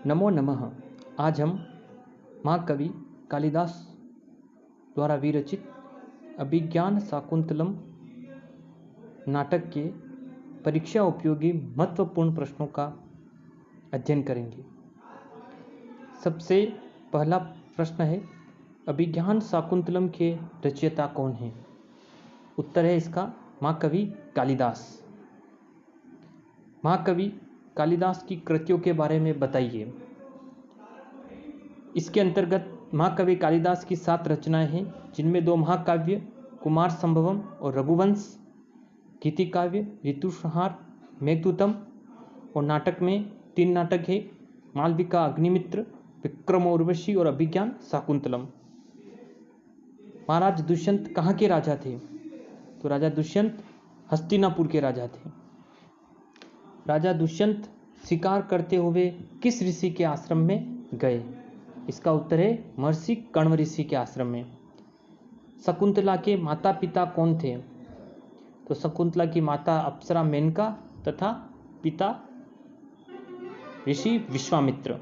नमो नमः। आज हम महाकवि कालिदास द्वारा विरचित अभिज्ञान शाकुंतलम नाटक के परीक्षा उपयोगी महत्वपूर्ण प्रश्नों का अध्ययन करेंगे। सबसे पहला प्रश्न है, अभिज्ञान शाकुंतलम के रचयिता कौन हैं? उत्तर है इसका महाकवि कालिदास। महाकवि कालिदास की कृतियों के बारे में बताइए। इसके अंतर्गत महाकवि कालिदास की 7 रचनाएं हैं, जिनमें 2 महाकाव्य कुमार संभवम और रघुवंश, गीतिकाव्य ऋतुसंहार, मेघदूतम और नाटक में 3 नाटक है, मालविका अग्निमित्र, विक्रम उर्वशी और अभिज्ञान शाकुंतलम। महाराज दुष्यंत कहाँ के राजा थे? तो राजा दुष्यंत हस्तिनापुर के राजा थे। राजा दुष्यंत शिकार करते हुए किस ऋषि के आश्रम में गए? इसका उत्तर है महर्षि कण्व ऋषि के आश्रम में। शकुंतला के माता पिता कौन थे? तो शकुंतला की माता अप्सरा मेनका तथा पिता ऋषि विश्वामित्र।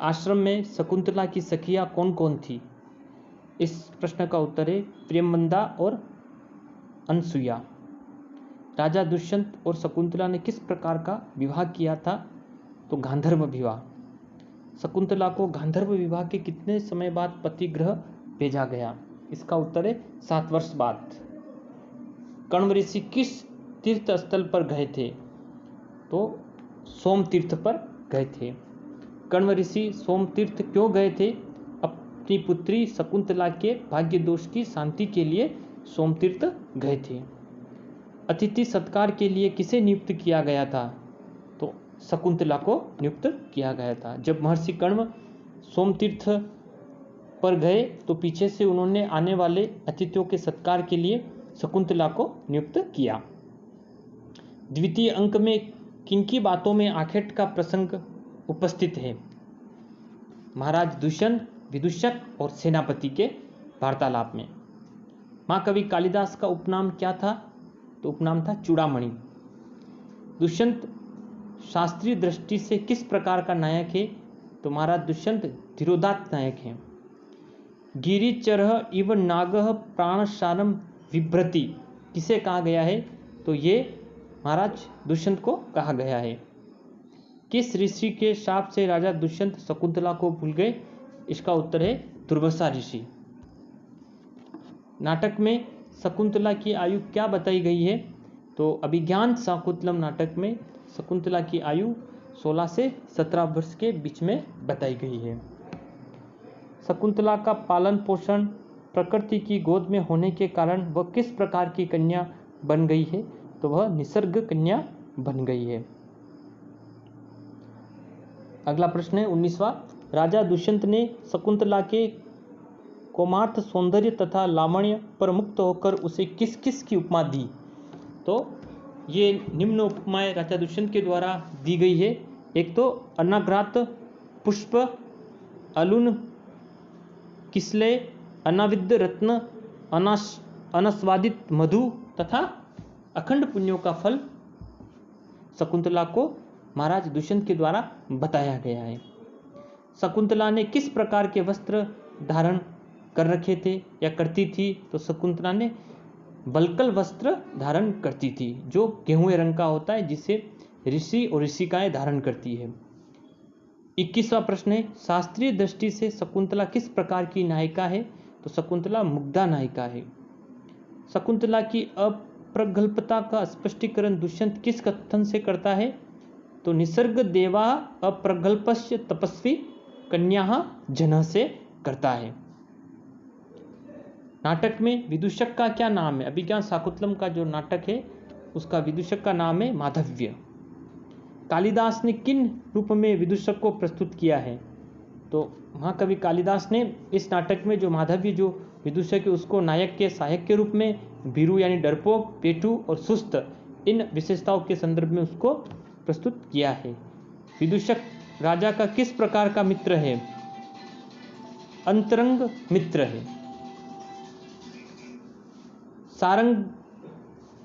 आश्रम में शकुंतला की सखियां कौन कौन थी? इस प्रश्न का उत्तर है प्रेमवंदा और अनसुया। राजा दुष्यंत और शकुंतला ने किस प्रकार का विवाह किया था? तो गांधर्व विवाह। शकुंतला को गांधर्व विवाह के कितने समय बाद पतिगृह भेजा गया? इसका उत्तर है 7 वर्ष बाद। कण्व ऋषि किस तीर्थ स्थल पर गए थे? तो सोम तीर्थ पर गए थे। कण्व ऋषि सोम तीर्थ क्यों गए थे? अपनी पुत्री शकुंतला के भाग्य दोष की शांति के लिए सोम तीर्थ गए थे। अतिथि सत्कार के लिए किसे नियुक्त किया गया था? तो शकुंतला को नियुक्त किया गया था। जब महर्षि कण्व सोमतीर्थ पर गए तो पीछे से उन्होंने आने वाले अतिथियों के सत्कार के लिए शकुंतला को नियुक्त किया। द्वितीय अंक में किनकी बातों में आखेट का प्रसंग उपस्थित है? महाराज दुष्यंत, विदूषक और सेनापति के वार्तालाप में। महाकवि कालिदास का उपनाम क्या था? तो उपनाम था चूड़ामणि। दुष्यंत शास्त्रीय दृष्टि से किस प्रकार का नायक है? तो महाराज दुष्यंत धीरोदात्त नायक हैं। गिरिचरः इव नागः प्राणसारम बिभ्रति किसे कहा गया है? तो ये महाराज दुष्यंत को कहा गया है। किस ऋषि के शाप से राजा दुष्यंत शकुंतला को भूल गए? इसका उत्तर है दुर्वासा ऋषि। नाटक में शकुंतला की आयु क्या बताई गई है? तो अभिज्ञान शाकुंतलम नाटक में शकुंतला की आयु 16 से 17 वर्ष के बीच में बताई गई है। शकुंतला का पालन पोषण प्रकृति की गोद में होने के कारण वह किस प्रकार की कन्या बन गई है? तो वह निसर्ग कन्या बन गई है। अगला प्रश्न है 19वां। राजा दुष्यंत ने शकुंतला के कोमार्थ सौंदर्य तथा लावण्य पर मुक्त होकर उसे किस किस की उपमा दी? तो ये निम्न उपमाएं राजा दुष्यंत के द्वारा दी गई है। एक तो अनाघ्रात पुष्प, अलून किसले, अनाविद्य रत्न, अनास्वादित मधु तथा अखंड पुण्यों का फल शकुंतला को महाराज दुष्यंत के द्वारा बताया गया है। शकुंतला ने किस प्रकार के वस्त्र धारण कर रखे थे या करती थी? तो शकुंतला ने बलकल वस्त्र धारण करती थी, जो गेहूं रंग का होता है, जिसे ऋषि और ऋषिकाएं धारण करती है। 21वां प्रश्न है, शास्त्रीय दृष्टि से शकुंतला किस प्रकार की नायिका है? तो शकुंतला मुग्धा नायिका है। शकुंतला की अप्रगल्भता का स्पष्टीकरण दुष्यंत किस कथन से करता है? तो निसर्ग देवा अप्रगल्भस्य तपस्वी कन्या जन से करता है। नाटक में विदूषक का क्या नाम है? अभिज्ञान शाकुंतलम का जो नाटक है उसका विदूषक का नाम है माधव्य। कालिदास ने किन रूप में विदूषक को प्रस्तुत किया है? तो महाकवि कालिदास ने इस नाटक में जो माधव्य जो विदूषक है उसको नायक के सहायक के रूप में, भीरू यानी डरपोक, पेटू और सुस्त इन विशेषताओं के संदर्भ में उसको प्रस्तुत किया है। विदूषक राजा का किस प्रकार का मित्र है? अंतरंग मित्र है।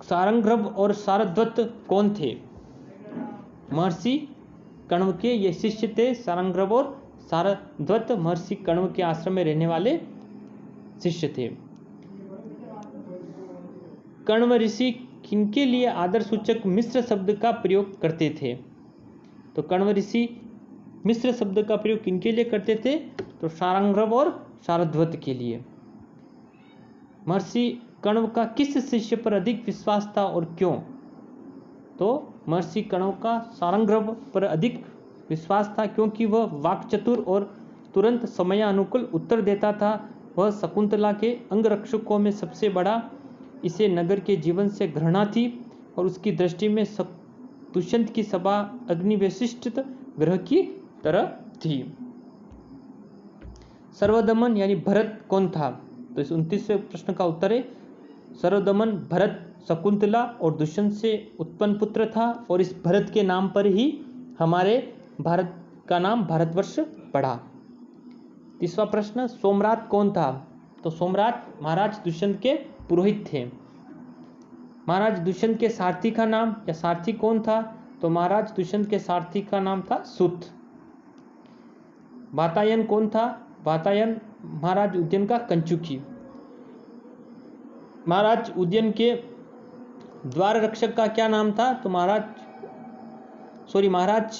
सारंगभ्रभ और शारद्वत कौन थे? महर्षि कण्व के ये शिष्य थे। सारंगर्भ और शारद्वत महर्षि कण्व के आश्रम में रहने वाले शिष्य थे। कण्व ऋषि किनके लिए आदर सूचक मिश्र शब्द का प्रयोग करते थे? तो कण्व ऋषि मिश्र शब्द का प्रयोग किनके लिए करते थे? तो सारंगर्भ और शारद्वत के लिए। महर्षि कण्व का किस शिष्य पर अधिक विश्वास था और क्यों? तो महर्षि कण्व का सारंगर्भ पर अधिक विश्वास था क्योंकि वह वाक्चतुर और तुरंत समयानुकूल उत्तर देता था। वह शकुंतला के अंगरक्षकों में सबसे बड़ा, इसे नगर के जीवन से घृणा थी और उसकी दृष्टि में दुष्यंत की सभा अग्निविशिष्ट ग्रह की तरह थी। सर्वदमन यानी भरत कौन था? तो इस 29वें प्रश्न का उत्तर है सर्वदमन भरत शकुंतला और दुष्यंत से उत्पन्न पुत्र था और इस भरत के नाम पर ही हमारे भारत का नाम भारतवर्ष पड़ा। 30वां प्रश्न सोमरात कौन था? तो सोमरात महाराज दुष्यंत के पुरोहित थे। महाराज दुष्यंत के सारथी का नाम या सारथी कौन था? तो महाराज दुष्यंत के सारथी का नाम था सुत। वातायन कौन था? वातायन महाराज उद्यन का कंचुकी। महाराज उद्यन के द्वार रक्षक का क्या नाम था? तो महाराज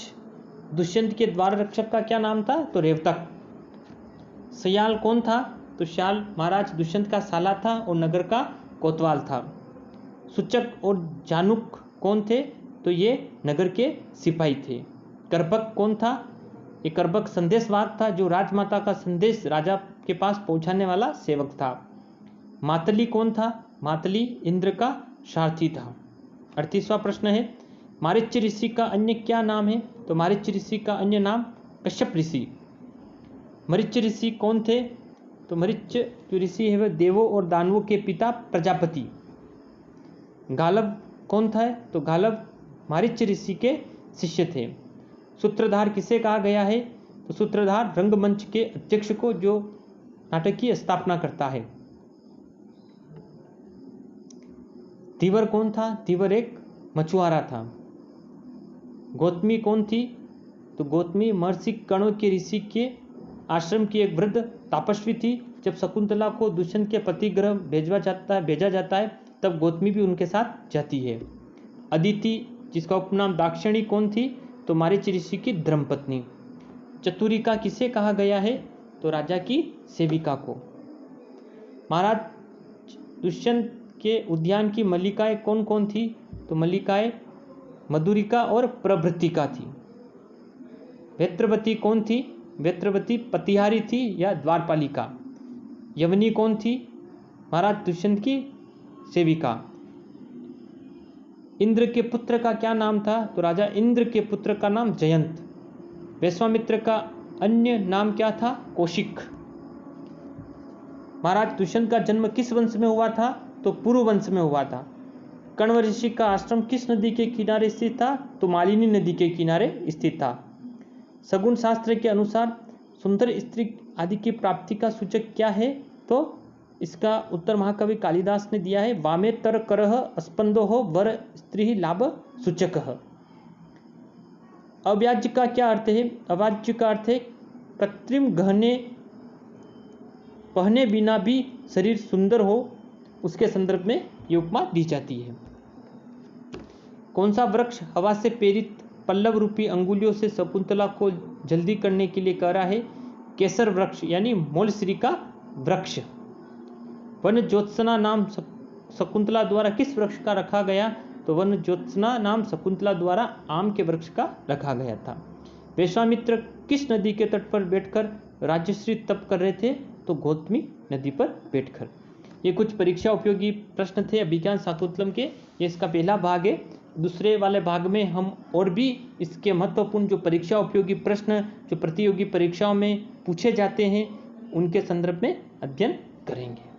दुष्यंत के द्वार रक्षक का क्या नाम था? तो रेवतक। सयाल कौन था? तो श्याल महाराज दुष्यंत का साला था और नगर का कोतवाल था। सूचक और जानुक कौन थे? तो ये नगर के सिपाही थे। करबक कौन था? ये करबक संदेशवाहक था जो राजमाता का संदेश राजा के पास पहुंचाने वाला सेवक था। मातली कौन था? मातली इंद्र का सारथी था। 38वां प्रश्न है मारीच ऋषि का अन्य क्या नाम है? तो मारीच ऋषि का अन्य नाम कश्यप ऋषि। मरीच ऋषि कौन थे? तो मरीच जो ऋषि है वह देवों और दानवों के पिता प्रजापति। गालब कौन था? तो गालब मारीच ऋषि के शिष्य थे। सूत्रधार किसे कहा गया है? तो सूत्रधार रंगमंच के अध्यक्ष को जो नाटक की स्थापना करता है। धीवर कौन था? धीवर एक मछुआरा था। गौतमी कौन थी? तो गौतमी महर्षि कण्व के ऋषि के आश्रम की एक वृद्ध तपस्वी थी। जब शकुंतला को दुष्यंत के पतिगृह भेजा जाता है तब गौतमी भी उनके साथ जाती है। अदिति जिसका उपनाम दाक्षिणी कौन थी? तो मारीच ऋषि की धर्मपत्नी। चतुरिका किसे कहा गया है? तो राजा की सेविका को। महाराज दुष्यंत के उद्यान की मल्लिकाएं कौन कौन थी? तो मल्लिकाएं मधुरिका और प्रभृतिका थी। वेत्रवती कौन थी? वेत्रवती पतिहारी थी या द्वारपालिका। यवनी कौन थी? महाराज दुष्यंत की सेविका। इंद्र के पुत्र का क्या नाम था? तो राजा इंद्र के पुत्र का नाम जयंत। वैश्वामित्र का अन्य नाम क्या था? कौशिक। महाराज दुष्यंत का जन्म किस वंश में हुआ था? तो पुरु वंश में हुआ था। कण्व ऋषि का आश्रम किस नदी के किनारे स्थित था? तो मालिनी नदी के किनारे स्थित था। सगुन शास्त्र के अनुसार सुंदर स्त्री आदि की प्राप्ति का सूचक क्या है? तो इसका उत्तर महाकवि कालिदास ने दिया है वामेतर करह स्पंदो हो वर स्त्री लाभ सूचक। अव्याज्य का क्या अर्थ है? अव्याज्य का अर्थ है कृत्रिम गहने पहने बिना भी शरीर सुंदर हो, उसके संदर्भ में ये उपमा दी जाती है। कौन सा वृक्ष हवा से प्रेरित पल्लव रूपी अंगुलियों से शकुंतला को जल्दी करने के लिए कह रहा है? केसर वृक्ष यानी मोलश्री का वृक्ष। वन ज्योत्सना नाम शकुंतला द्वारा किस वृक्ष का रखा गया? तो वन ज्योत्सना नाम शकुंतला द्वारा आम के वृक्ष का रखा गया था। वैश्वामित्र किस नदी के तट पर बैठकर राजश्री तप कर रहे थे? तो गौतमी नदी पर बैठकर। ये कुछ परीक्षा उपयोगी प्रश्न थे अभिज्ञान शाकुंतलम के। ये इसका पहला भाग है। दूसरे वाले भाग में हम और भी इसके महत्वपूर्ण जो परीक्षा उपयोगी प्रश्न जो प्रतियोगी परीक्षाओं में पूछे जाते हैं उनके संदर्भ में अध्ययन करेंगे।